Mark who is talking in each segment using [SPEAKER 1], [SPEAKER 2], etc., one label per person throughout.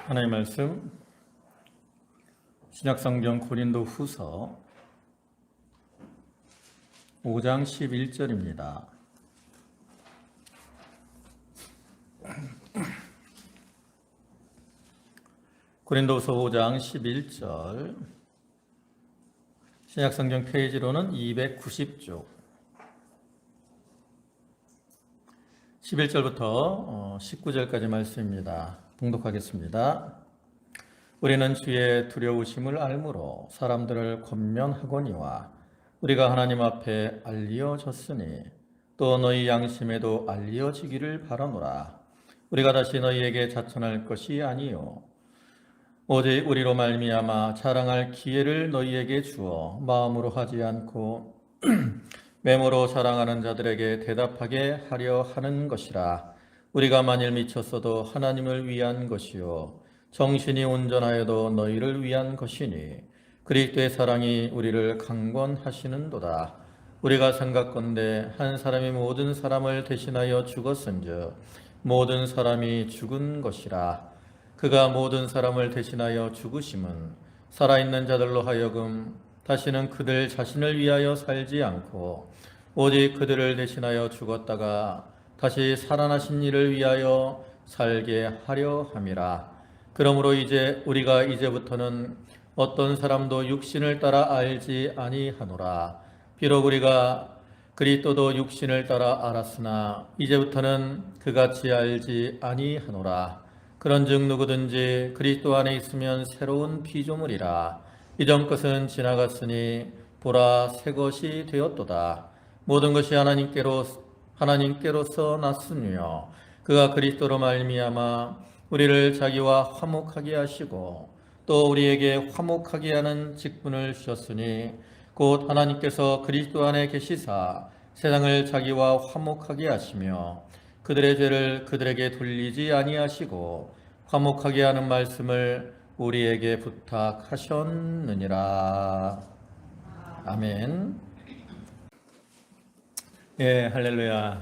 [SPEAKER 1] 하나님의 말씀 신약성경 고린도후서 5장 11절입니다. 고린도후서 5장 11절 신약성경 페이지로는 290쪽 11절부터 19절까지 말씀입니다. 봉독하겠습니다. 우리는 주의 두려우심을 알므로 사람들을 권면하거니와 우리가 하나님 앞에 알리어졌으니 또 너희 양심에도 알리어지기를 바라노라. 우리가 다시 너희에게 자천할 것이 아니요 오직 우리로 말미암아 자랑할 기회를 너희에게 주어 마음으로 하지 않고 메모로 자랑하는 자들에게 대답하게 하려 하는 것이라. 우리가 만일 미쳤어도 하나님을 위한 것이요 정신이 온전하여도 너희를 위한 것이니 그리스도의 사랑이 우리를 강권하시는도다. 우리가 생각건대 한 사람이 모든 사람을 대신하여 죽었은즉 모든 사람이 죽은 것이라. 그가 모든 사람을 대신하여 죽으심은 살아있는 자들로 하여금 다시는 그들 자신을 위하여 살지 않고 오직 그들을 대신하여 죽었다가 다시 살아나신 이를 위하여 살게 하려 함이라. 그러므로 우리가 이제부터는 어떤 사람도 육신을 따라 알지 아니하노라. 비록 우리가 그리스도도 육신을 따라 알았으나 이제부터는 그같이 알지 아니하노라. 그런즉 누구든지 그리스도 안에 있으면 새로운 피조물이라. 이전 것은 지나갔으니 보라 새 것이 되었도다. 모든 것이 하나님께로서 났으며 그가 그리스도로 말미암아 우리를 자기와 화목하게 하시고 또 우리에게 화목하게 하는 직분을 주셨으니 곧 하나님께서 그리스도 안에 계시사 세상을 자기와 화목하게 하시며 그들의 죄를 그들에게 돌리지 아니하시고 화목하게 하는 말씀을 우리에게 부탁하셨느니라. 아멘. 예, 할렐루야.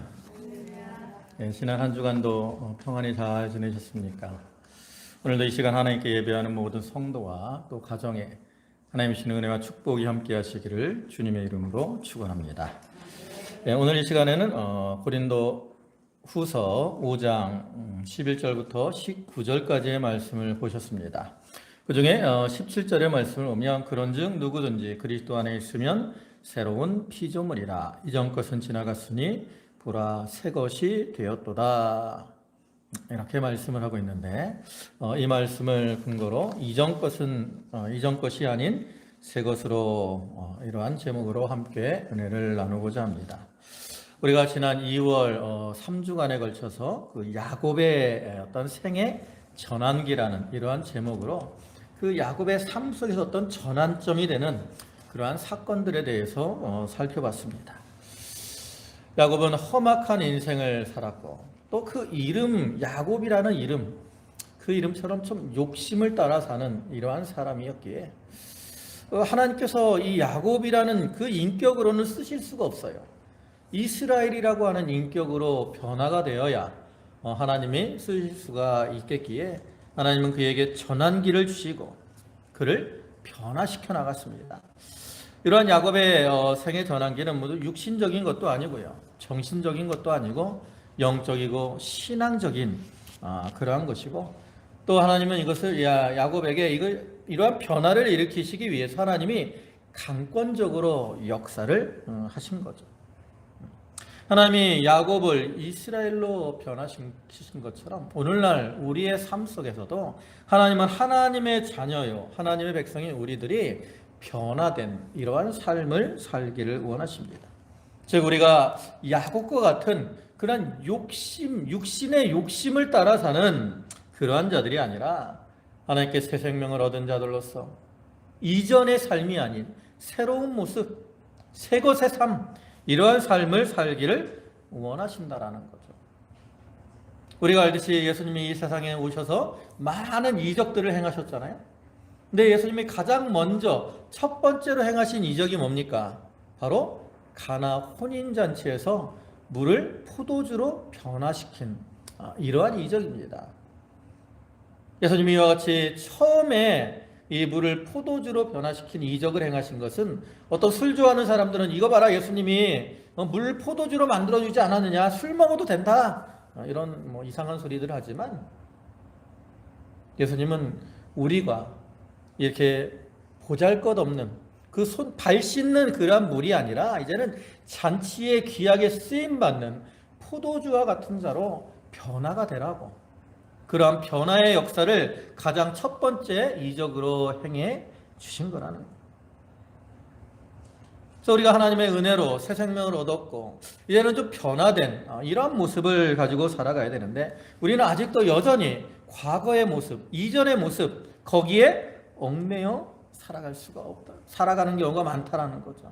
[SPEAKER 1] 예, 지난 한 주간도 평안히 잘 지내셨습니까? 오늘도 이 시간 하나님께 예배하는 모든 성도와 또 가정에 하나님의 주시는 은혜와 축복이 함께 하시기를 주님의 이름으로 축원합니다. 예, 오늘 이 시간에는 고린도 후서 5장 11절부터 19절까지의 말씀을 보셨습니다. 그 중에 17절의 말씀을 보면 그런즉 누구든지 그리스도 안에 있으면 새로운 피조물이라. 이전 것은 지나갔으니 보라 새 것이 되었도다. 이렇게 말씀을 하고 있는데 이 말씀을 근거로 이전 것이 아닌 새 것으로 이러한 제목으로 함께 은혜를 나누고자 합니다. 우리가 지난 2월 3주간에 걸쳐서 그 야곱의 어떤 생애 전환기라는 이러한 제목으로 그 야곱의 삶 속에서 어떤 전환점이 되는 그러한 사건들에 대해서 살펴봤습니다. 야곱은 험악한 인생을 살았고 또 그 이름 야곱이라는 이름 그 이름처럼 좀 욕심을 따라 사는 이러한 사람이었기에 하나님께서 이 야곱이라는 그 인격으로는 쓰실 수가 없어요. 이스라엘이라고 하는 인격으로 변화가 되어야 하나님이 쓰실 수가 있겠기에 하나님은 그에게 전환기를 주시고 그를 변화시켜 나갔습니다. 이러한 야곱의 생애 전환기는 모두 육신적인 것도 아니고요, 정신적인 것도 아니고 영적이고 신앙적인 그러한 것이고 또 하나님은 이것을 야곱에게 이러한 변화를 일으키시기 위해서 하나님이 강권적으로 역사를 하신 거죠. 하나님이 야곱을 이스라엘로 변화시킨 것처럼 오늘날 우리의 삶 속에서도 하나님은 하나님의 자녀요 하나님의 백성인 우리들이 변화된 이러한 삶을 살기를 원하십니다. 즉 우리가 야곱과 같은 그런 육신의 욕심을 따라 사는 그러한 자들이 아니라 하나님께 새 생명을 얻은 자들로서 이전의 삶이 아닌 새로운 모습, 새 것의 삶, 이러한 삶을 살기를 원하신다라는 거죠. 우리가 알듯이 예수님이 이 세상에 오셔서 많은 이적들을 행하셨잖아요. 근데 예수님이 가장 먼저 첫 번째로 행하신 이적이 뭡니까? 바로 가나 혼인잔치에서 물을 포도주로 변화시킨 이러한 이적입니다. 예수님이 이와 같이 처음에 이 물을 포도주로 변화시킨 이적을 행하신 것은 어떤 술 좋아하는 사람들은 이거 봐라, 예수님이 물 포도주로 만들어주지 않았느냐, 술 먹어도 된다, 이런 이상한 소리들을 하지만, 예수님은 우리가 이렇게 보잘것없는 그 발 씻는 그런 물이 아니라 이제는 잔치에 귀하게 쓰임받는 포도주와 같은 자로 변화가 되라고, 그러한 변화의 역사를 가장 첫 번째 이적으로 행해 주신 거라는 거예요. 그래서 우리가 하나님의 은혜로 새 생명을 얻었고 이제는 좀 변화된 이러한 모습을 가지고 살아가야 되는데, 우리는 아직도 여전히 과거의 모습, 이전의 모습, 거기에 얽매여 살아갈 수가 없다. 살아가는 경우가 많다라는 거죠.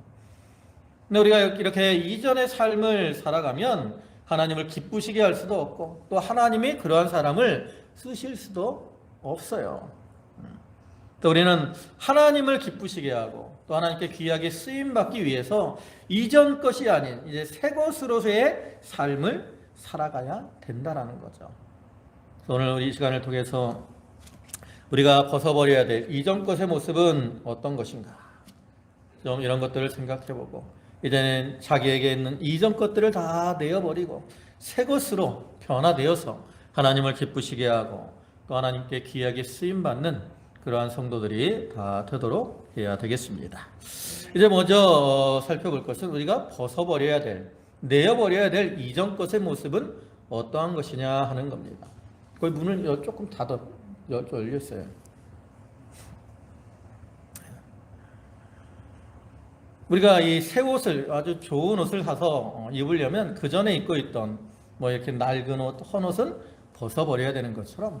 [SPEAKER 1] 근데 우리가 이렇게 이전의 삶을 살아가면 하나님을 기쁘시게 할 수도 없고, 또 하나님이 그러한 사람을 쓰실 수도 없어요. 또 우리는 하나님을 기쁘시게 하고 또 하나님께 귀하게 쓰임받기 위해서 이전 것이 아닌 이제 새 것으로서의 삶을 살아가야 된다는 거죠. 오늘 우리 이 시간을 통해서 우리가 벗어버려야 될 이전 것의 모습은 어떤 것인가, 좀 이런 것들을 생각해보고 이제는 자기에게 있는 이전 것들을 다 내어버리고 새 것으로 변화되어서 하나님을 기쁘시게 하고 또 하나님께 귀하게 쓰임받는 그러한 성도들이 다 되도록 해야 되겠습니다. 이제 먼저 살펴볼 것은 우리가 벗어버려야 될, 내어버려야 될 이전 것의 모습은 어떠한 것이냐 하는 겁니다. 거기 문을 조금 열렸어요. 우리가 이 새 옷을, 아주 좋은 옷을 사서 입으려면 그 전에 입고 있던 이렇게 낡은 옷, 헌 옷은 벗어버려야 되는 것처럼,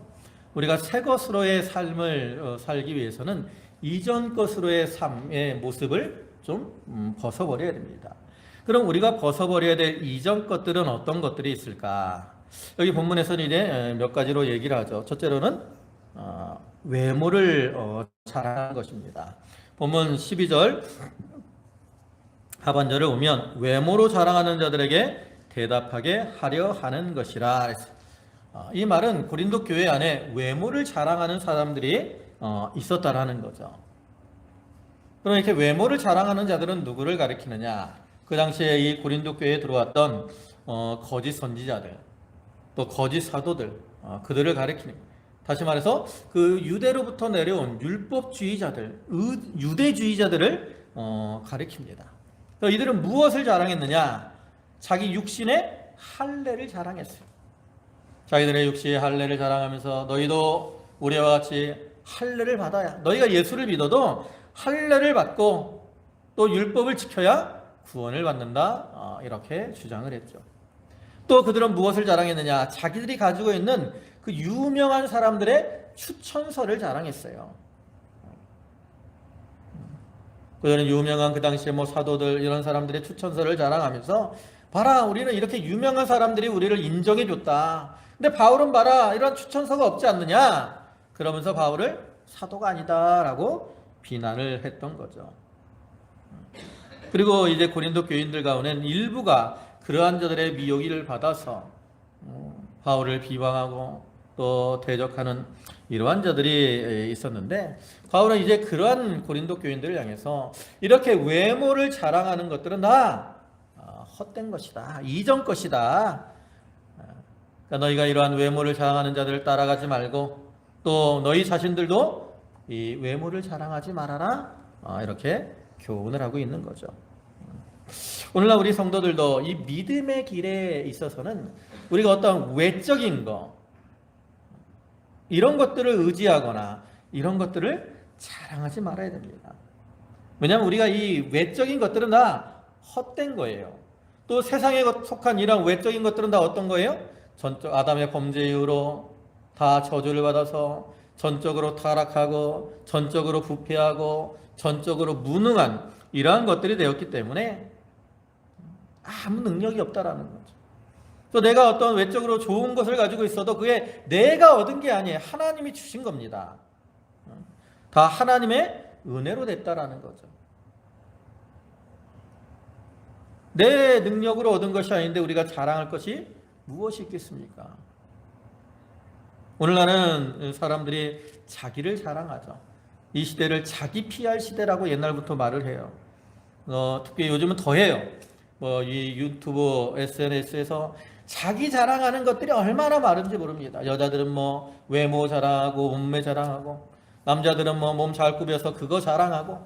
[SPEAKER 1] 우리가 새 것으로의 삶을 살기 위해서는 이전 것으로의 삶의 모습을 좀 벗어버려야 됩니다. 그럼 우리가 벗어버려야 될 이전 것들은 어떤 것들이 있을까? 여기 본문에서는 이제 몇 가지로 얘기를 하죠. 첫째로는 외모를 자랑하는 것입니다. 본문 12절 하반절을 보면 외모로 자랑하는 자들에게 대답하게 하려 하는 것이라. 이 말은 고린도 교회 안에 외모를 자랑하는 사람들이 있었다라는 거죠. 그럼 이렇게 외모를 자랑하는 자들은 누구를 가리키느냐? 그 당시에 이 고린도 교회에 들어왔던 거짓 선지자들, 또 거짓 사도들, 그들을 가리키는, 다시 말해서 그 유대로부터 내려온 율법주의자들, 유대주의자들을 가리킵니다. 이들은 무엇을 자랑했느냐? 자기 육신의 할례를 자랑했어요. 자기들의 육신의 할례를 자랑하면서 너희도 우리와 같이 할례를 받아야, 너희가 예수를 믿어도 할례를 받고 또 율법을 지켜야 구원을 받는다, 이렇게 주장을 했죠. 또 그들은 무엇을 자랑했느냐? 자기들이 가지고 있는 그 유명한 사람들의 추천서를 자랑했어요. 그들은 유명한 그 당시에 사도들, 이런 사람들의 추천서를 자랑하면서, 봐라, 우리는 이렇게 유명한 사람들이 우리를 인정해 줬다. 근데 바울은 봐라, 이런 추천서가 없지 않느냐? 그러면서 바울을 사도가 아니다라고 비난을 했던 거죠. 그리고 이제 고린도 교인들 가운데는 일부가 그러한 자들의 미혹을 받아서 바울을 비방하고 또 대적하는 이러한 자들이 있었는데, 바울은 이제 그러한 고린도 교인들을 향해서 이렇게 외모를 자랑하는 것들은 다 헛된 것이다, 이전 것이다. 그러니까 너희가 이러한 외모를 자랑하는 자들을 따라가지 말고 또 너희 자신들도 이 외모를 자랑하지 말아라, 이렇게 교훈을 하고 있는 거죠. 오늘날 우리 성도들도 이 믿음의 길에 있어서는 우리가 어떤 외적인 거, 이런 것들을 의지하거나 이런 것들을 자랑하지 말아야 됩니다. 왜냐하면 우리가 이 외적인 것들은 다 헛된 거예요. 또 세상에 속한 이런 외적인 것들은 다 어떤 거예요? 전적 아담의 범죄 이후로 다 저주를 받아서 전적으로 타락하고 전적으로 부패하고 전적으로 무능한 이러한 것들이 되었기 때문에 아무 능력이 없다라는 거죠. 또 내가 어떤 외적으로 좋은 것을 가지고 있어도 그게 내가 얻은 게 아니에요. 하나님이 주신 겁니다. 다 하나님의 은혜로 됐다라는 거죠. 내 능력으로 얻은 것이 아닌데 우리가 자랑할 것이 무엇이 있겠습니까? 오늘날은 사람들이 자기를 자랑하죠. 이 시대를 자기 PR 시대라고 옛날부터 말을 해요. 특히 요즘은 더해요. 이 유튜브, SNS에서 자기 자랑하는 것들이 얼마나 많은지 모릅니다. 여자들은 외모 자랑하고 몸매 자랑하고, 남자들은 몸 잘 꾸며서 그거 자랑하고,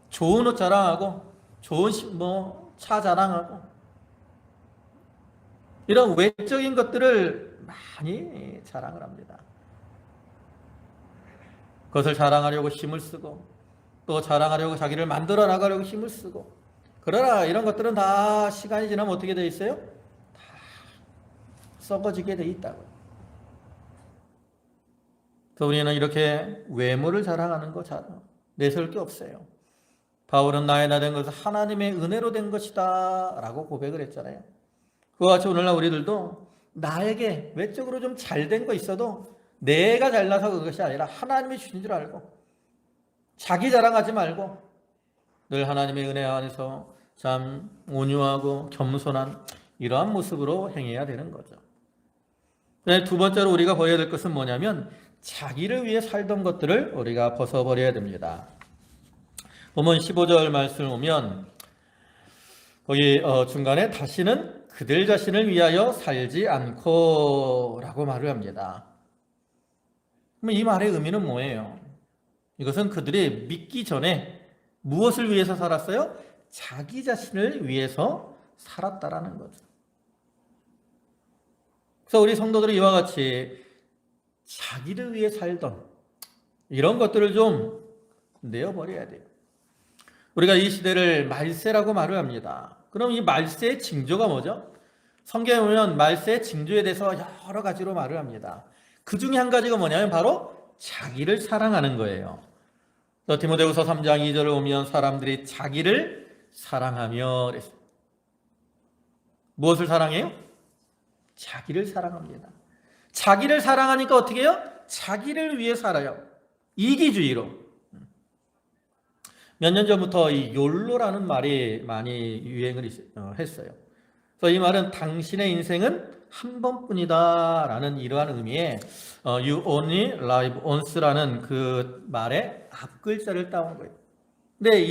[SPEAKER 1] 좋은 옷 자랑하고, 좋은 차 자랑하고, 이런 외적인 것들을 많이 자랑을 합니다. 그것을 자랑하려고 힘을 쓰고, 또 자랑하려고 자기를 만들어 나가려고 힘을 쓰고, 그러나 이런 것들은 다 시간이 지나면 어떻게 돼 있어요? 다 썩어지게 돼 있다고요. 그래서 우리는 이렇게 외모를 자랑하는 거 내세울 게 없어요. 바울은 나의 나 된 것은 하나님의 은혜로 된 것이다 라고 고백을 했잖아요. 그와 같이 오늘날 우리들도 나에게 외적으로 좀 잘 된 거 있어도 내가 잘나서 그것이 아니라 하나님이 주신 줄 알고 자기 자랑하지 말고 늘 하나님의 은혜 안에서 참 온유하고 겸손한 이러한 모습으로 행해야 되는 거죠. 두 번째로 우리가 버려야 될 것은 뭐냐면 자기를 위해 살던 것들을 우리가 벗어버려야 됩니다. 본문 15절 말씀을 보면 거기 중간에 다시는 그들 자신을 위하여 살지 않고 라고 말을 합니다. 그럼 이 말의 의미는 뭐예요? 이것은 그들이 믿기 전에 무엇을 위해서 살았어요? 자기 자신을 위해서 살았다라는 거죠. 그래서 우리 성도들은 이와 같이 자기를 위해 살던 이런 것들을 좀 내어버려야 돼요. 우리가 이 시대를 말세라고 말을 합니다. 그럼 이 말세의 징조가 뭐죠? 성경에 보면 말세의 징조에 대해서 여러 가지로 말을 합니다. 그 중에 한 가지가 뭐냐면 바로 자기를 사랑하는 거예요. 디모데후서 3장 2절을 보면 사람들이 자기를 사랑하며 그랬어요. 무엇을 사랑해요? 자기를 사랑합니다. 자기를 사랑하니까 어떻게 해요? 자기를 위해 살아요. 이기주의로. 몇 년 전부터 이 욜로라는 말이 많이 유행을 했어요. 그래서 이 말은 당신의 인생은 한 번뿐이다 라는 이러한 의미의 You only live once라는 그 말의 앞글자를 따온 거예요. 근데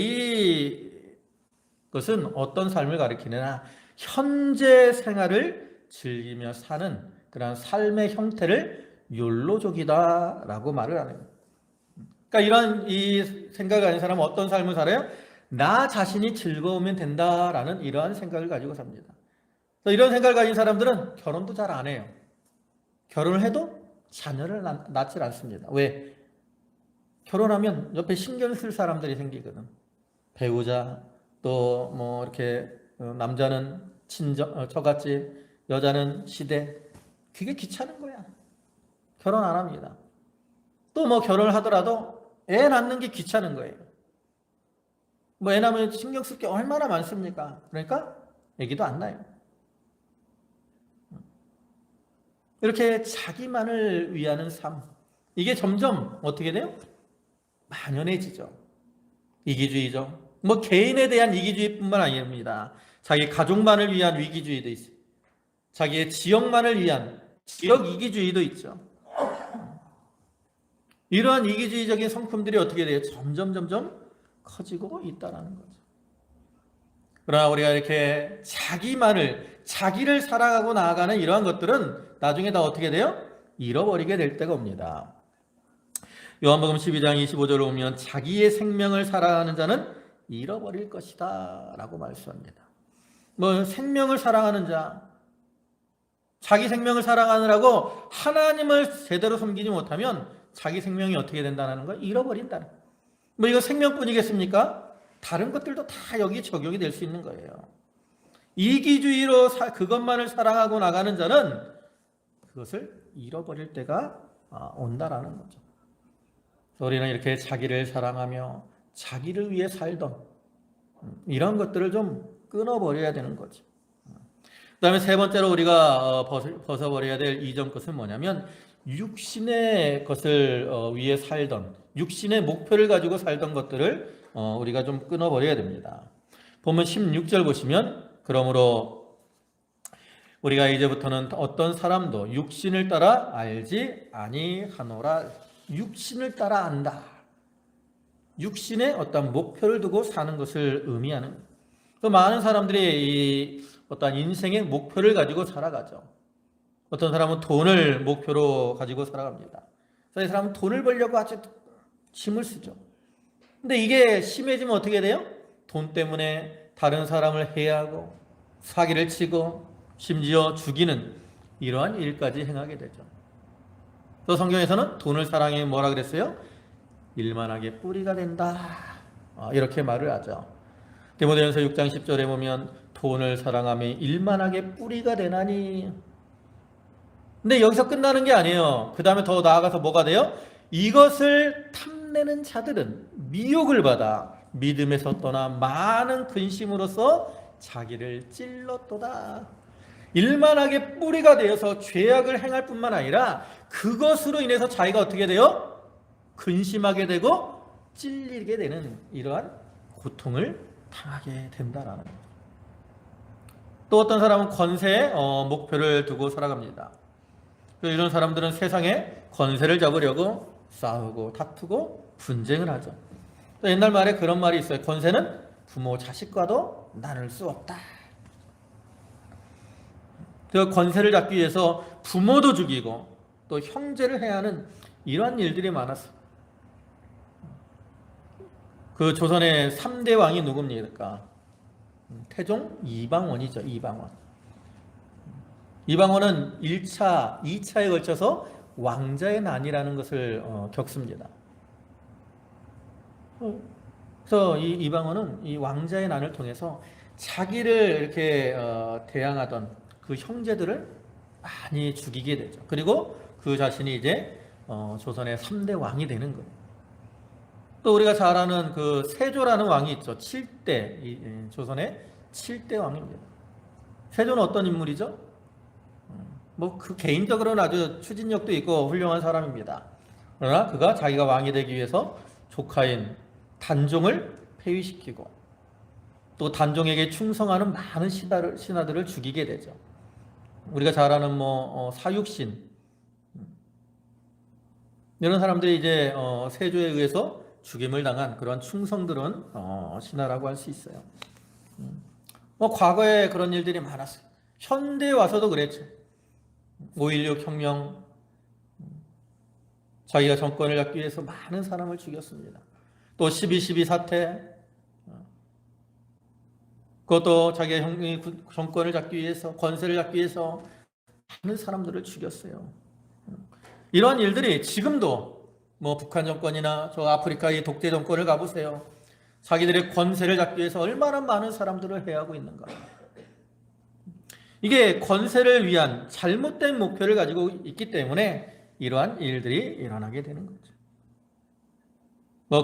[SPEAKER 1] 이것은 어떤 삶을 가리키느냐, 현재 생활을 즐기며 사는 그런 삶의 형태를 욜로족이다 라고 말을 하는 거예요. 그러니까 이런 이 생각을 가진 사람은 어떤 삶을 살아요? 나 자신이 즐거우면 된다라는 이러한 생각을 가지고 삽니다. 이런 생각을 가진 사람들은 결혼도 잘 안 해요. 결혼을 해도 자녀를 낳지 않습니다. 왜? 결혼하면 옆에 신경 쓸 사람들이 생기거든. 배우자, 또 이렇게 남자는 처갓집, 여자는 시댁. 그게 귀찮은 거야. 결혼 안 합니다. 또 결혼을 하더라도 애 낳는 게 귀찮은 거예요. 애 낳으면 신경 쓸 게 얼마나 많습니까? 그러니까 애기도 안 낳아요. 이렇게 자기만을 위하는 삶, 이게 점점 어떻게 돼요? 만연해지죠. 이기주의죠. 개인에 대한 이기주의뿐만 아닙니다. 자기 가족만을 위한 위기주의도 있어요. 자기의 지역만을 위한 지역 이기주의도 있죠. 이러한 이기주의적인 성품들이 어떻게 돼요? 점점 커지고 있다는 거죠. 그러나 우리가 이렇게 자기를 사랑하고 나아가는 이러한 것들은 나중에 다 어떻게 돼요? 잃어버리게 될 때가 옵니다. 요한복음 12장 25절을 보면 자기의 생명을 사랑하는 자는 잃어버릴 것이다 라고 말씀합니다. 생명을 사랑하는 자, 자기 생명을 사랑하느라고 하나님을 제대로 섬기지 못하면 자기 생명이 어떻게 된다는 걸 잃어버린다는 거예요. 이거 생명뿐이겠습니까? 다른 것들도 다 여기 적용이 될 수 있는 거예요. 이기주의로 그것만을 사랑하고 나가는 자는 그것을 잃어버릴 때가 온다라는 거죠. 우리는 이렇게 자기를 사랑하며 자기를 위해 살던 이런 것들을 좀 끊어버려야 되는 거죠. 그 다음에 세 번째로 우리가 벗어버려야 될 이전 것은 뭐냐면 육신의 것을 위해 살던, 육신의 목표를 가지고 살던 것들을 우리가 좀 끊어버려야 됩니다. 보면 16절 보시면 그러므로 우리가 이제부터는 어떤 사람도 육신을 따라 알지 아니하노라. 육신을 따라 안다. 육신의 어떤 목표를 두고 사는 것을 의미하는. 또 많은 사람들이 이 어떤 인생의 목표를 가지고 살아가죠. 어떤 사람은 돈을 목표로 가지고 살아갑니다. 그래서 이 사람은 돈을 벌려고 아주 힘을 쓰죠. 근데 이게 심해지면 어떻게 돼요? 돈 때문에 다른 사람을 해하고 사기를 치고 심지어 죽이는 이러한 일까지 행하게 되죠. 또 성경에서는 돈을 사랑해 뭐라 그랬어요? 일만하게 뿌리가 된다. 이렇게 말을 하죠. 디모데전서 6장 10절에 보면 돈을 사랑함이 일만하게 뿌리가 되나니. 근데 여기서 끝나는 게 아니에요. 그 다음에 더 나아가서 뭐가 돼요? 이것을 탐내는 자들은 미혹을 받아 믿음에서 떠나 많은 근심으로써 자기를 찔렀도다. 일만하게 뿌리가 되어서 죄악을 행할 뿐만 아니라 그것으로 인해서 자기가 어떻게 돼요? 근심하게 되고 찔리게 되는 이러한 고통을 당하게 된다라는 거죠. 또 어떤 사람은 권세에 목표를 두고 살아갑니다. 이런 사람들은 세상에 권세를 잡으려고 싸우고 다투고 분쟁을 하죠. 또 옛날 말에 그런 말이 있어요. 권세는 부모 자식과도 나눌 수 없다. 그 권세를 잡기 위해서 부모도 죽이고 또 형제를 해야 하는 이러한 일들이 많았어요. 그 조선의 3대 왕이 누굽니까? 태종 이방원이죠. 이방원은 1차, 2차에 걸쳐서 왕자의 난이라는 것을 겪습니다. 그래서 이 이방원은 이 왕자의 난을 통해서 자기를 이렇게 대항하던 그 형제들을 많이 죽이게 되죠. 그리고 그 자신이 이제 조선의 3대 왕이 되는 거예요. 또 우리가 잘 아는 그 세조라는 왕이 있죠. 7대, 조선의 7대 왕입니다. 세조는 어떤 인물이죠? 뭐 그 개인적으로는 아주 추진력도 있고 훌륭한 사람입니다. 그러나 그가 자기가 왕이 되기 위해서 조카인 단종을 폐위시키고 또 단종에게 충성하는 많은 신하들을 죽이게 되죠. 우리가 잘 아는 사육신 이런 사람들이 이제 세조에 의해서 죽임을 당한 그런 충성들은 신하라고 할 수 있어요. 과거에 그런 일들이 많았어요. 현대에 와서도 그랬죠. 5.16 혁명, 자기가 정권을 잡기 위해서 많은 사람을 죽였습니다. 또 12.12 사태, 그것도 자기가 정권을 잡기 위해서, 권세를 잡기 위해서 많은 사람들을 죽였어요. 이러한 일들이 지금도 북한 정권이나 저 아프리카의 독재 정권을 가보세요. 자기들의 권세를 잡기 위해서 얼마나 많은 사람들을 해하고 있는가. 이게 권세를 위한 잘못된 목표를 가지고 있기 때문에 이러한 일들이 일어나게 되는 거죠.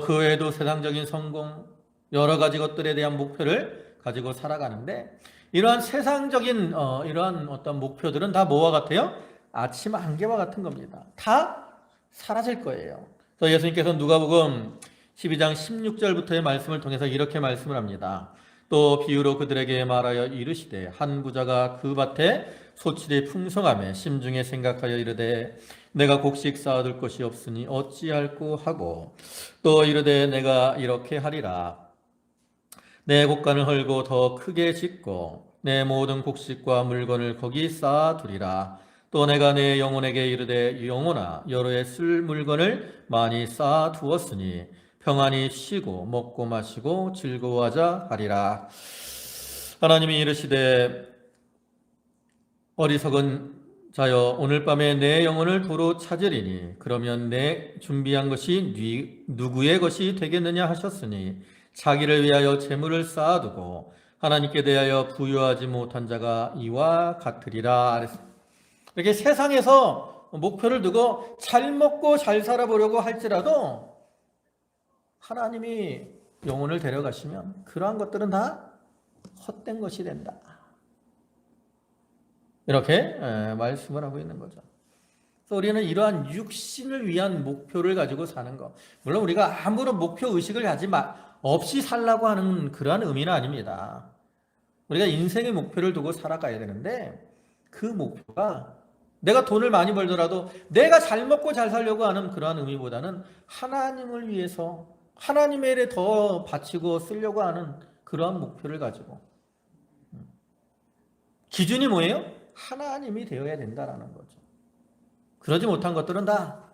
[SPEAKER 1] 그 외에도 세상적인 성공, 여러 가지 것들에 대한 목표를 가지고 살아가는데 이러한 세상적인 이러한 어떤 목표들은 다 뭐와 같아요? 아침 안개와 같은 겁니다. 다 사라질 거예요. 그래서 예수님께서 누가복음 12장 16절부터의 말씀을 통해서 이렇게 말씀을 합니다. 또 비유로 그들에게 말하여 이르시되 한 부자가 그 밭에 소출이 풍성하며 심중에 생각하여 이르되 내가 곡식 쌓아둘 것이 없으니 어찌할꼬 하고 또 이르되 내가 이렇게 하리라 내 곡간을 헐고 더 크게 짓고 내 모든 곡식과 물건을 거기 쌓아두리라. 또 내가 내 영혼에게 이르되 영혼아 여러의 쓸 물건을 많이 쌓아두었으니 평안히 쉬고 먹고 마시고 즐거워하자 하리라. 하나님이 이르시되 어리석은 자여 오늘 밤에 내 영혼을 도로 찾으리니 그러면 내 준비한 것이 누구의 것이 되겠느냐 하셨으니 자기를 위하여 재물을 쌓아두고 하나님께 대하여 부유하지 못한 자가 이와 같으리라. 이렇게 세상에서 목표를 두고 잘 먹고 잘 살아보려고 할지라도 하나님이 영혼을 데려가시면 그러한 것들은 다 헛된 것이 된다. 이렇게 말씀을 하고 있는 거죠. 그래서 우리는 이러한 육신을 위한 목표를 가지고 사는 것, 물론 우리가 아무런 목표 의식을 없이 살라고 하는 그러한 의미는 아닙니다. 우리가 인생의 목표를 두고 살아가야 되는데 그 목표가 내가 돈을 많이 벌더라도 내가 잘 먹고 잘 살려고 하는 그러한 의미보다는 하나님을 위해서 하나님의 일에 더 바치고 쓰려고 하는 그러한 목표를 가지고, 기준이 뭐예요? 하나님이 되어야 된다라는 거죠. 그러지 못한 것들은 다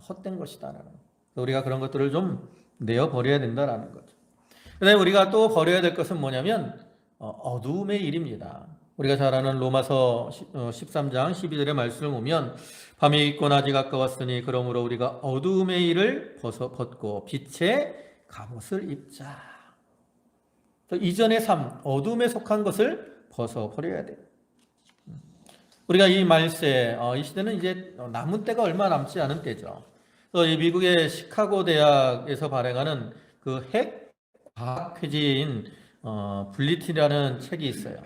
[SPEAKER 1] 헛된 것이다라는 거죠. 우리가 그런 것들을 좀 내어버려야 된다라는 거죠. 그다음에 우리가 또 버려야 될 것은 뭐냐면 어두움의 일입니다. 우리가 잘 아는 로마서 13장 12절의 말씀을 보면 밤이 있고 낮이 가까웠으니 그러므로 우리가 어두움의 일을 벗고 빛의 갑옷을 입자. 이전의 삶, 어두움에 속한 것을 벗어버려야 돼요. 우리가 이 말세, 이 시대는 이제 남은 때가 얼마 남지 않은 때죠. 이 미국의 시카고 대학에서 발행하는 그 핵 과학 회지인 블리티라는 책이 있어요.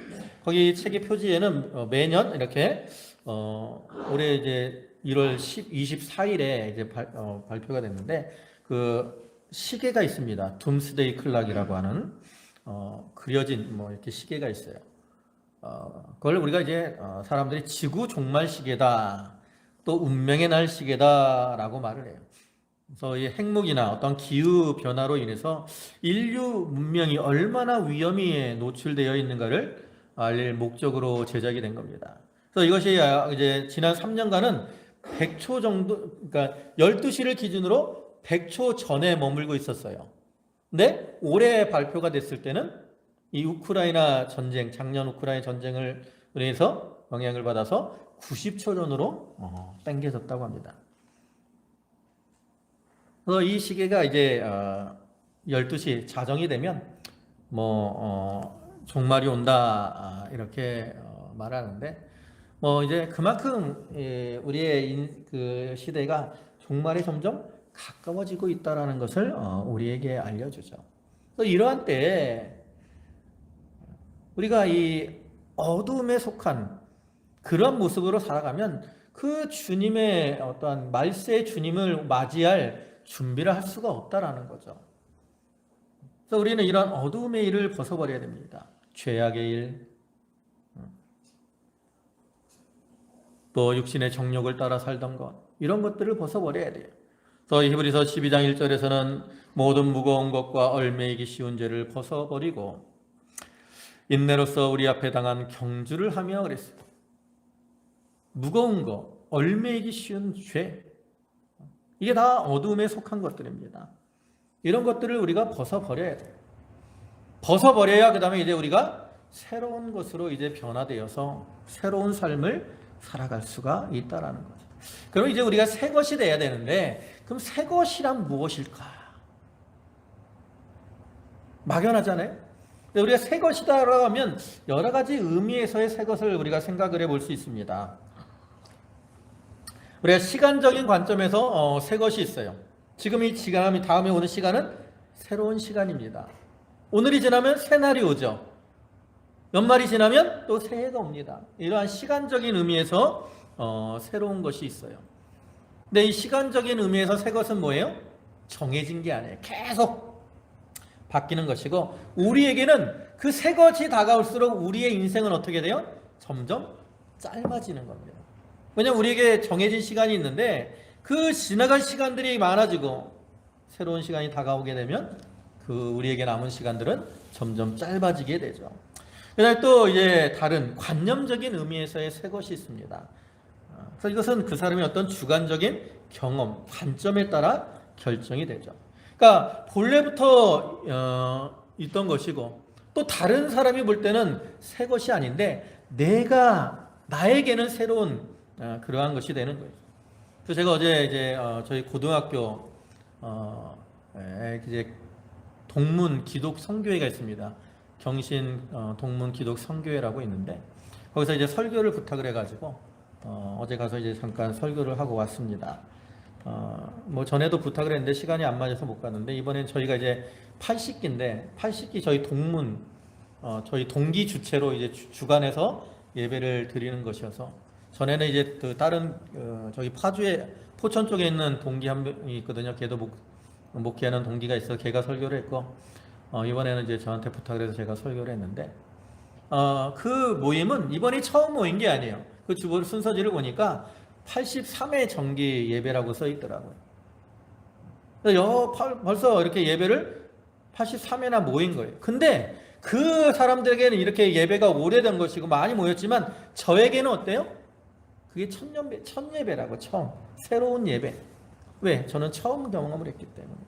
[SPEAKER 1] 거기 책의 표지에는 매년 이렇게 올해 이제 1월 24일에 이제 발표가 됐는데 그 시계가 있습니다. 둠스데이 클락이라고 하는 그려진 뭐 이렇게 시계가 있어요. 그걸 우리가 이제 사람들이 지구 종말 시계다, 또 운명의 날 시계다라고 말을 해요. 그래서 이 핵무기나 어떤 기후 변화로 인해서 인류 문명이 얼마나 위험에 노출되어 있는가를 알릴 목적으로 제작이 된 겁니다. 그래서 이것이 이제 지난 3년간은 100초 정도, 그러니까 12시를 기준으로 100초 전에 머물고 있었어요. 근데 올해 발표가 됐을 때는 이 우크라이나 전쟁, 작년 우크라이나 전쟁을 인해서 영향을 받아서 90초 전으로 당겨졌다고 합니다. 그래서 이 시계가 이제 12시 자정이 되면 종말이 온다 이렇게 말하는데 이제 그만큼 우리의 그 시대가 종말이 점점 가까워지고 있다라는 것을 우리에게 알려주죠. 그래서 이러한 때에 우리가 이 어둠에 속한 그런 모습으로 살아가면 그 주님의 어떠한 말세의 주님을 맞이할 준비를 할 수가 없다라는 거죠. 그래서 우리는 이런 어두움의 일을 벗어버려야 됩니다. 죄악의 일, 또 육신의 정욕을 따라 살던 것, 이런 것들을 벗어버려야 돼요. 그래서 히브리서 12장 1절에서는 모든 무거운 것과 얽매이기 쉬운 죄를 벗어버리고 인내로서 우리 앞에 당한 경주를 하며 그랬어요. 무거운 것, 얽매이기 쉬운 죄, 이게 다 어두움에 속한 것들입니다. 이런 것들을 우리가 벗어버려야 돼요. 벗어버려야 그 다음에 이제 우리가 새로운 것으로 이제 변화되어서 새로운 삶을 살아갈 수가 있다라는 거죠. 그럼 이제 우리가 새 것이 돼야 되는데, 그럼 새 것이란 무엇일까? 막연하잖아요. 우리가 새 것이다라고 하면 여러 가지 의미에서의 새 것을 우리가 생각을 해볼 수 있습니다. 우리가 시간적인 관점에서 새 것이 있어요. 지금 이 시간이 다음에 오는 시간은 새로운 시간입니다. 오늘이 지나면 새 날이 오죠. 연말이 지나면 또 새해가 옵니다. 이러한 시간적인 의미에서 새로운 것이 있어요. 근데 이 시간적인 의미에서 새 것은 뭐예요? 정해진 게 아니에요. 계속 바뀌는 것이고, 우리에게는 그 새 것이 다가올수록 우리의 인생은 어떻게 돼요? 점점 짧아지는 겁니다. 왜냐하면 우리에게 정해진 시간이 있는데 그 지나간 시간들이 많아지고 새로운 시간이 다가오게 되면 그 우리에게 남은 시간들은 점점 짧아지게 되죠. 그다음에 또 이제 다른 관념적인 의미에서의 새 것이 있습니다. 그래서 이것은 그 사람의 어떤 주관적인 경험, 관점에 따라 결정이 되죠. 그러니까 본래부터 있던 것이고 또 다른 사람이 볼 때는 새 것이 아닌데 나에게는 새로운 그러한 것이 되는 거예요. 그래서 제가 어제 이제 저희 고등학교 이제 동문 기독 성교회가 있습니다. 경신 동문 기독 성교회라고 있는데 거기서 이제 설교를 부탁을 해가지고 어제 가서 이제 잠깐 설교를 하고 왔습니다. 뭐 전에도 부탁을 했는데 시간이 안 맞아서 못 갔는데 이번엔 저희가 이제 80기인데 저희 동문 저희 동기 주체로 이제 주관해서 예배를 드리는 것이어서 전에는 이제 그 다른 저기 파주에 포천 쪽에 있는 동기 한 명이 있거든요. 걔도 목회하는 동기가 있어서 걔가 설교를 했고 이번에는 이제 저한테 부탁을 해서 제가 설교를 했는데 그 모임은 이번이 처음 모인 게 아니에요. 그 주보 순서지를 보니까 83회 정기 예배라고 써 있더라고요. 벌써 이렇게 예배를 83회나 모인 거예요. 근데 그 사람들에게는 이렇게 예배가 오래된 것이고 많이 모였지만 저에게는 어때요? 그게 첫 예배라고, 처음. 새로운 예배. 왜? 저는 처음 경험을 했기 때문에.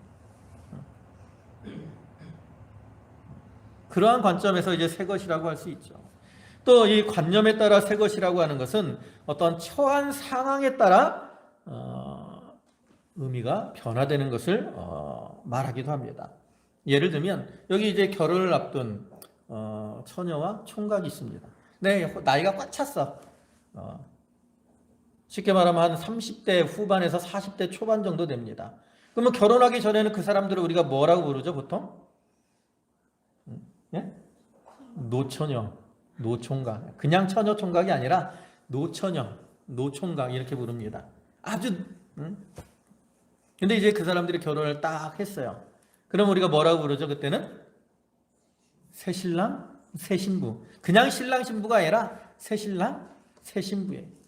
[SPEAKER 1] 그러한 관점에서 이제 새 것이라고 할 수 있죠. 또 이 관념에 따라 새 것이라고 하는 것은 어떤 처한 상황에 따라 의미가 변화되는 것을 말하기도 합니다. 예를 들면 여기 이제 결혼을 앞둔 처녀와 총각이 있습니다. 네, 나이가 꽉 찼어. 쉽게 말하면 한 30대 후반에서 40대 초반 정도 됩니다. 그러면 결혼하기 전에는 그 사람들을 우리가 뭐라고 부르죠, 보통? 예? 노처녀, 노총각. 그냥 처녀 총각이 아니라 노처녀, 노총각 이렇게 부릅니다. 아주 근데 이제 그 사람들이 결혼을 딱 했어요. 그럼 우리가 뭐라고 부르죠, 그때는? 새신랑, 새신부. 그냥 신랑 신부가 아니라 새신랑, 새신부예요.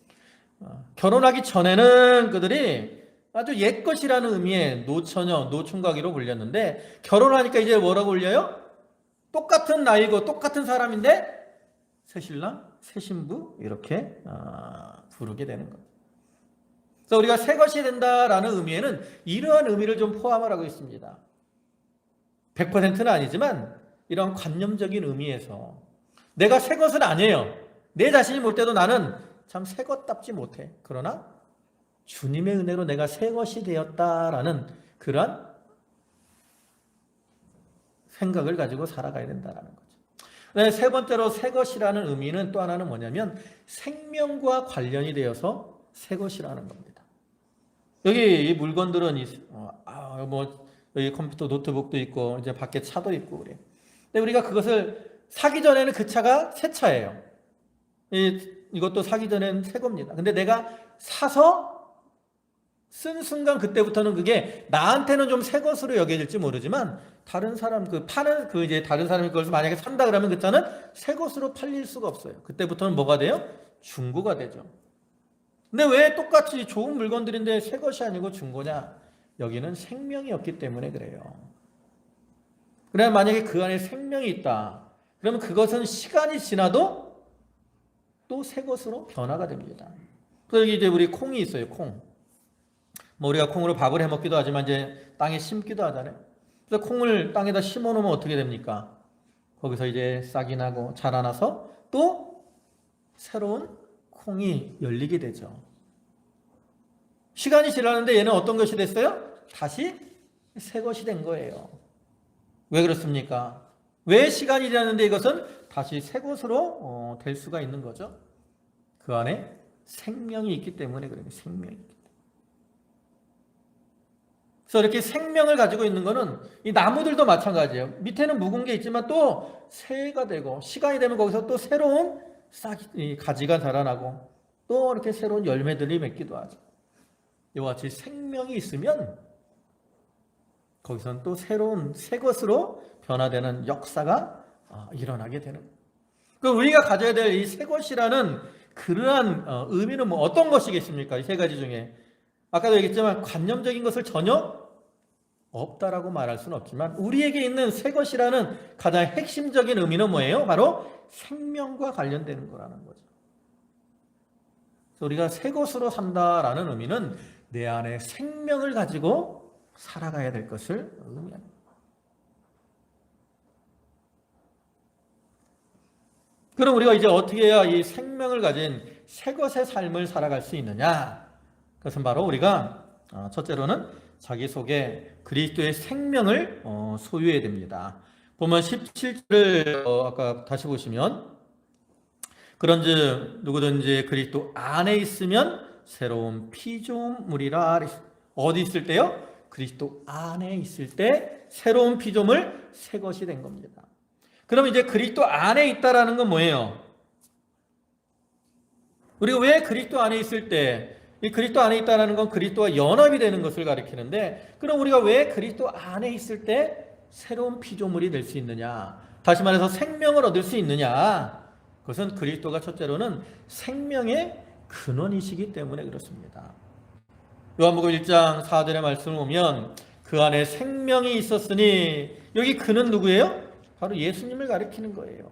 [SPEAKER 1] 결혼하기 전에는 그들이 아주 옛것이라는 의미의 노처녀, 노총각이로 불렸는데 결혼하니까 이제 뭐라고 불려요? 똑같은 나이고 똑같은 사람인데 새신랑, 새신부 이렇게 부르게 되는 거예요. 그래서 우리가 새 것이 된다라는 의미에는 이러한 의미를 좀 포함을 하고 있습니다. 100%는 아니지만 이런 관념적인 의미에서 내가 새 것은 아니에요. 내 자신이 볼 때도 나는 참 새 것답지 못해. 그러나 주님의 은혜로 내가 새 것이 되었다라는 그러한 생각을 가지고 살아가야 된다는 거죠. 세 번째로 새 것이라는 의미는 또 하나는 뭐냐면 생명과 관련이 되어서 새 것이라는 겁니다. 여기 이 물건들은 여기 컴퓨터 노트북도 있고 이제 밖에 차도 있고 그래요. 근데 우리가 그것을 사기 전에는 그 차가 새 차예요. 이것도 사기 전에는 새 겁니다. 근데 내가 사서 쓴 순간 그때부터는 그게 나한테는 좀 새 것으로 여겨질지 모르지만 다른 사람 다른 사람이 그걸 만약에 산다 그러면 그 차는 새 것으로 팔릴 수가 없어요. 그때부터는 뭐가 돼요? 중고가 되죠. 근데 왜 똑같이 좋은 물건들인데 새 것이 아니고 중고냐? 여기는 생명이 없기 때문에 그래요. 그래 만약에 그 안에 생명이 있다. 그러면 그것은 시간이 지나도 또 새 것으로 변화가 됩니다. 그래서 여기 이제 우리 콩이 있어요. 콩. 우리가 콩으로 밥을 해 먹기도 하지만 이제 땅에 심기도 하잖아요. 그래서 콩을 땅에다 심어 놓으면 어떻게 됩니까? 거기서 이제 싹이 나고 자라나서 또 새로운 콩이 열리게 되죠. 시간이 지나는데 얘는 어떤 것이 됐어요? 다시 새 것이 된 거예요. 왜 그렇습니까? 왜 시간이 지났는데 이것은 다시 새 것으로 될 수가 있는 거죠? 그 안에 생명이 있기 때문에 그래요. 생명이 있기 때문에. 그래서 이렇게 생명을 가지고 있는 거는 이 나무들도 마찬가지예요. 밑에는 묵은 게 있지만 또 새가 되고 시간이 되면 거기서 또 새로운 가지가 자라나고 또 이렇게 새로운 열매들이 맺기도 하죠. 이와 같이 생명이 있으면 거기서는 또 새로운 새 것으로 변화되는 역사가 일어나게 되는 거예요. 그럼 우리가 가져야 될 이 새 것이라는 그러한 의미는 어떤 것이겠습니까? 이 세 가지 중에 아까도 얘기했지만 관념적인 것을 전혀 없다라고 말할 수는 없지만 우리에게 있는 새 것이라는 가장 핵심적인 의미는 뭐예요? 바로 생명과 관련되는 거라는 거죠. 그래서 우리가 새 것으로 산다라는 의미는 내 안에 생명을 가지고 살아가야 될 것을 의미합니다. 그럼 우리가 이제 어떻게 해야 이 생명을 가진 새 것의 삶을 살아갈 수 있느냐? 그것은 바로 우리가 첫째로는 자기 속에 그리스도의 생명을 소유해야 됩니다. 보면 17절을 아까 다시 보시면 그런즉 누구든지 그리스도 안에 있으면 새로운 피조물이라. 어디 있을 때요? 그리스도 안에 있을 때 새로운 피조물, 새 것이 된 겁니다. 그럼 이제 그리스도 안에 있다라는 건 뭐예요? 우리가 왜 그리스도 안에 있을 때 이 그리스도 안에 있다는 건 그리스도와 연합이 되는 것을 가리키는데 그럼 우리가 왜 그리스도 안에 있을 때 새로운 피조물이 될 수 있느냐? 다시 말해서 생명을 얻을 수 있느냐? 그것은 그리스도가 첫째로는 생명의 근원이시기 때문에 그렇습니다. 요한복음 1장 4절의 말씀을 보면 그 안에 생명이 있었으니, 여기 그는 누구예요? 바로 예수님을 가리키는 거예요.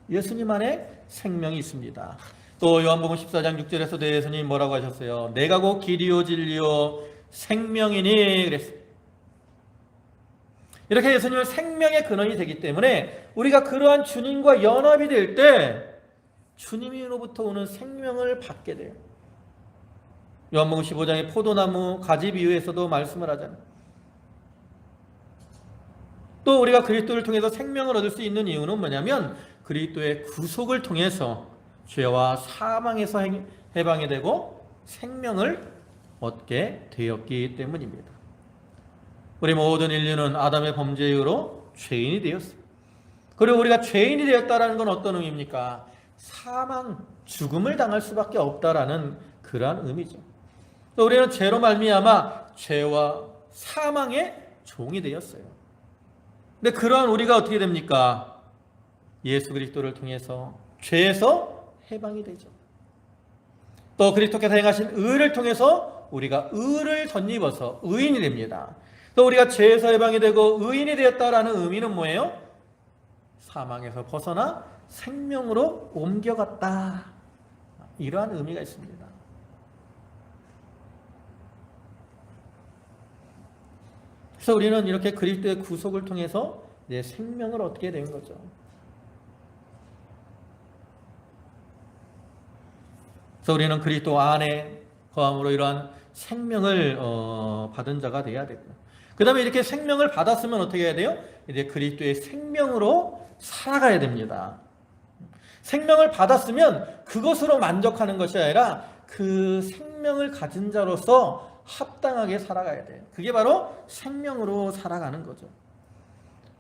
[SPEAKER 1] 예수님 안에 생명이 있습니다. 또 요한복음 14장 6절에서도 예수님이 뭐라고 하셨어요? 내가 곧 길이요 진리요 생명이니 그랬어요. 이렇게 예수님은 생명의 근원이 되기 때문에 우리가 그러한 주님과 연합이 될 때 주님으로부터 오는 생명을 받게 돼요. 요한복음 15장의 포도나무 가지 비유에서도 말씀을 하잖아요. 또 우리가 그리스도를 통해서 생명을 얻을 수 있는 이유는 뭐냐면 그리스도의 구속을 통해서 죄와 사망에서 해방이 되고 생명을 얻게 되었기 때문입니다. 우리 모든 인류는 아담의 범죄 이후로 죄인이 되었어요. 그리고 우리가 죄인이 되었다는 건 어떤 의미입니까? 사망, 죽음을 당할 수밖에 없다라는 그러한 의미죠. 또 우리는 죄로 말미암아 죄와 사망의 종이 되었어요. 근데 그러한 우리가 어떻게 됩니까? 예수 그리스도를 통해서 죄에서 해방이 되죠. 또 그리스도께서 행하신 의를 통해서 우리가 의를 덧입어서 의인이 됩니다. 또 우리가 죄에서 해방이 되고 의인이 되었다라는 의미는 뭐예요? 사망에서 벗어나 생명으로 옮겨갔다. 이러한 의미가 있습니다. 그래서 우리는 이렇게 그리스도의 구속을 통해서 내 생명을 얻게 된 거죠. 그래서 우리는 그리스도 안에 거함으로 이러한 생명을 받은 자가 되어야 되고요. 그 다음에 이렇게 생명을 받았으면 어떻게 해야 돼요? 이제 그리스도의 생명으로 살아가야 됩니다. 생명을 받았으면 그것으로 만족하는 것이 아니라 그 생명을 가진 자로서 합당하게 살아가야 돼요. 그게 바로 생명으로 살아가는 거죠.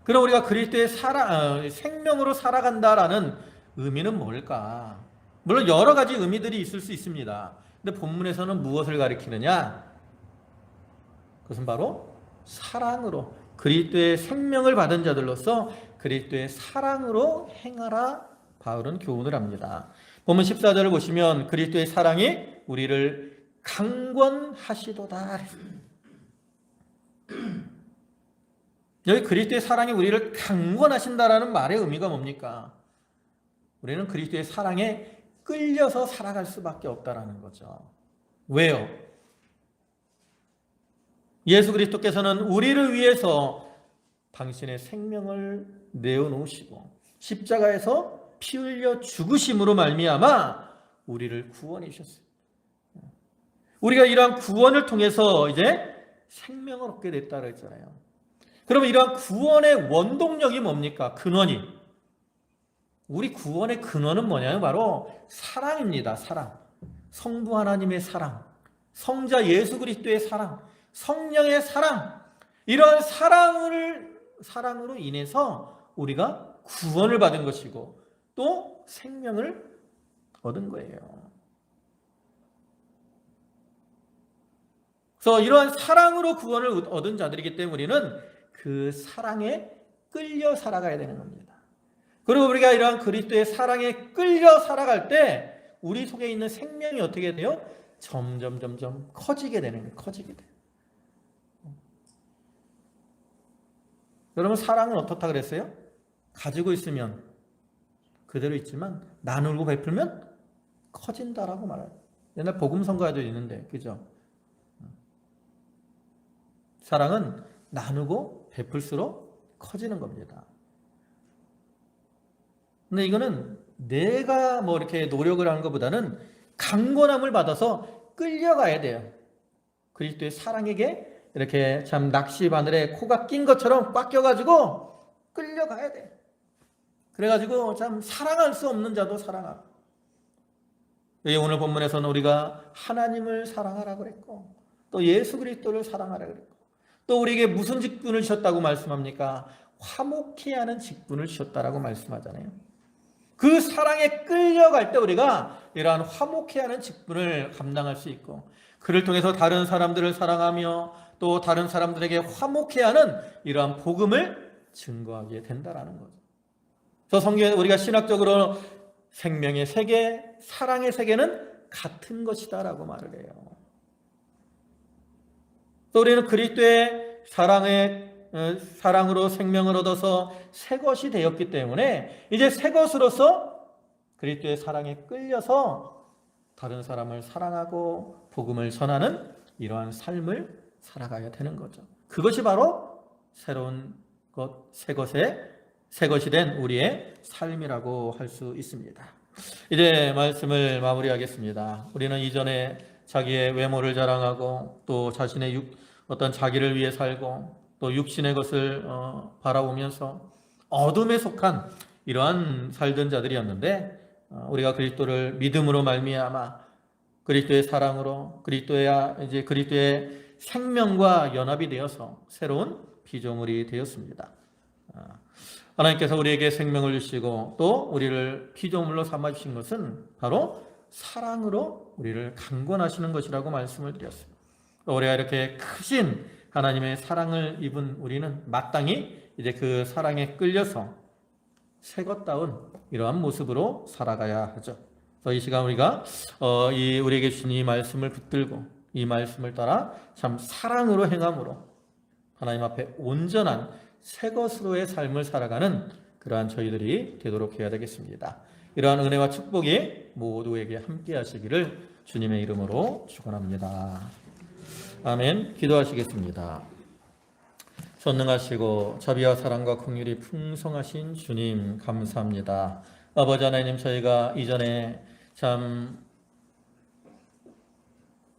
[SPEAKER 1] 그럼 우리가 그리스도의 생명으로 살아간다라는 의미는 뭘까? 물론 여러 가지 의미들이 있을 수 있습니다. 근데 본문에서는 무엇을 가리키느냐? 그것은 바로 사랑으로, 그리스도의 생명을 받은 자들로서 그리스도의 사랑으로 행하라 바울은 교훈을 합니다. 본문 14절을 보시면 그리스도의 사랑이 우리를 강권하시도다. 여기 그리스도의 사랑이 우리를 강권하신다라는 말의 의미가 뭡니까? 우리는 그리스도의 사랑에 끌려서 살아갈 수밖에 없다라는 거죠. 왜요? 예수 그리스도께서는 우리를 위해서 당신의 생명을 내어놓으시고 십자가에서 피 흘려 죽으심으로 말미암아 우리를 구원해 주셨어요. 우리가 이러한 구원을 통해서 이제 생명을 얻게 됐다 그랬잖아요. 그러면 이러한 구원의 원동력이 뭡니까? 근원이. 우리 구원의 근원은 뭐냐면 바로 사랑입니다. 사랑. 성부 하나님의 사랑, 성자 예수 그리스도의 사랑, 성령의 사랑. 이러한 사랑으로 인해서 우리가 구원을 받은 것이고 또 생명을 얻은 거예요. 그래서 이러한 사랑으로 구원을 얻은 자들이기 때문에 우리는 그 사랑에 끌려 살아가야 되는 겁니다. 그리고 우리가 이러한 그리스도의 사랑에 끌려 살아갈 때 우리 속에 있는 생명이 어떻게 돼요? 점점 커지게 되는 거예요. 커지게 돼요. 여러분 사랑은 어떻다 그랬어요? 가지고 있으면 그대로 있지만 나누고 베풀면 커진다라고 말해요. 옛날 복음 선거에도 있는데 그죠? 사랑은 나누고 베풀수록 커지는 겁니다. 근데 이거는 내가 뭐 이렇게 노력을 하는 것보다는 강권함을 받아서 끌려가야 돼요. 그리스도의 사랑에게 이렇게 참 낚시 바늘에 코가 낀 것처럼 꽉 껴가지고 끌려가야 돼. 그래가지고 참 사랑할 수 없는 자도 사랑하고. 오늘 본문에서는 우리가 하나님을 사랑하라고 그랬고 또 예수 그리스도를 사랑하라고 그랬고 또 우리에게 무슨 직분을 주셨다고 말씀합니까? 화목케 하는 직분을 주셨다라고 말씀하잖아요. 그 사랑에 끌려갈 때 우리가 이러한 화목케 하는 직분을 감당할 수 있고 그를 통해서 다른 사람들을 사랑하며 또 다른 사람들에게 화목케 하는 이러한 복음을 증거하게 된다라는 거죠. 그래서 성경에 우리가 신학적으로 생명의 세계, 사랑의 세계는 같은 것이다라고 말을 해요. 또 우리는 그리스도의 사랑으로 생명을 얻어서 새 것이 되었기 때문에 이제 새 것으로서 그리스도의 사랑에 끌려서 다른 사람을 사랑하고 복음을 전하는 이러한 삶을 살아가야 되는 거죠. 그것이 바로 새로운 것, 새 것이 된 우리의 삶이라고 할 수 있습니다. 이제 말씀을 마무리하겠습니다. 우리는 이전에 자기의 외모를 자랑하고 또 자신의 어떤 자기를 위해 살고 또 육신의 것을 바라보면서 어둠에 속한 이러한 살던 자들이었는데 우리가 그리스도를 믿음으로 말미암아 그리스도의 사랑으로 그리스도의 생명과 연합이 되어서 새로운 피조물이 되었습니다. 하나님께서 우리에게 생명을 주시고 또 우리를 피조물로 삼아 주신 것은 바로 사랑으로 우리를 강권하시는 것이라고 말씀을 드렸습니다. 우리가 이렇게 크신 하나님의 사랑을 입은 우리는 마땅히 이제 그 사랑에 끌려서 새것다운 이러한 모습으로 살아가야 하죠. 그래서 이 시간 우리가 우리에게 주신 이 말씀을 붙들고 이 말씀을 따라 참 사랑으로 행함으로 하나님 앞에 온전한 새 것으로의 삶을 살아가는 그러한 저희들이 되도록 해야 되겠습니다. 이러한 은혜와 축복이 모두에게 함께 하시기를 주님의 이름으로 축원합니다. 아멘. 기도하시겠습니다. 전능하시고 자비와 사랑과 긍휼이 풍성하신 주님 감사합니다. 아버지 하나님, 저희가 이전에 참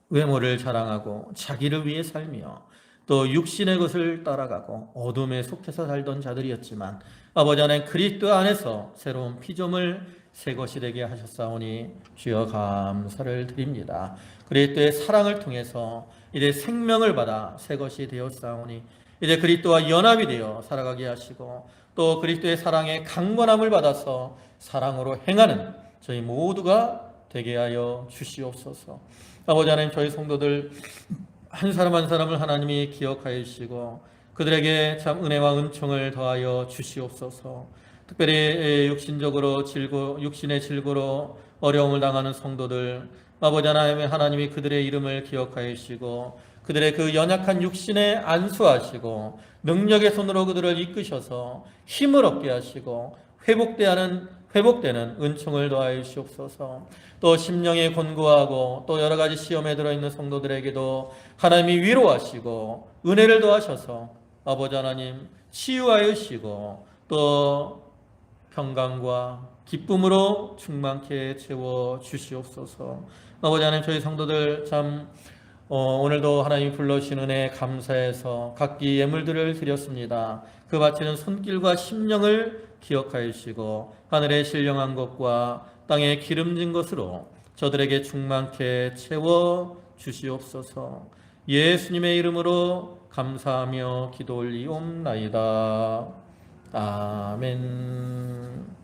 [SPEAKER 1] 외모를 자랑하고 자기를 위해 살며 또 육신의 것을 따라가고 어둠에 속해서 살던 자들이었지만 아버지 하나님, 그리스도 안에서 새로운 피조물 새 것이 되게 하셨사오니 주여 감사를 드립니다. 그리스도의 사랑을 통해서 이제 생명을 받아 새 것이 되었사오니 이제 그리스도와 연합이 되어 살아가게 하시고 또 그리스도의 사랑의 강건함을 받아서 사랑으로 행하는 저희 모두가 되게 하여 주시옵소서. 아버지 하나님, 저희 성도들 한 사람 한 사람을 하나님이 기억하여 주시고 그들에게 참 은혜와 은총을 더하여 주시옵소서. 특별히 육신의 질고로 어려움을 당하는 성도들, 아버지 하나님이 그들의 이름을 기억하여 주시고 그들의 그 연약한 육신에 안수하시고 능력의 손으로 그들을 이끄셔서 힘을 얻게 하시고 회복되는 은총을 더하여 주시옵소서. 또 심령이 곤고하고 또 여러 가지 시험에 들어있는 성도들에게도 하나님이 위로하시고 은혜를 더하셔서 아버지 하나님 치유하여 주시고 또 평강과 기쁨으로 충만케 채워 주시옵소서. 아버지 하나님, 저희 성도들 참 오늘도 하나님이 불러주신 은혜에 감사해서 각기 예물들을 드렸습니다. 그 바치는 손길과 심령을 기억하여 주시고 하늘의 신령한 것과 땅에 기름진 것으로 저들에게 충만케 채워 주시옵소서. 예수님의 이름으로 감사하며 기도 올리옵나이다. 아멘.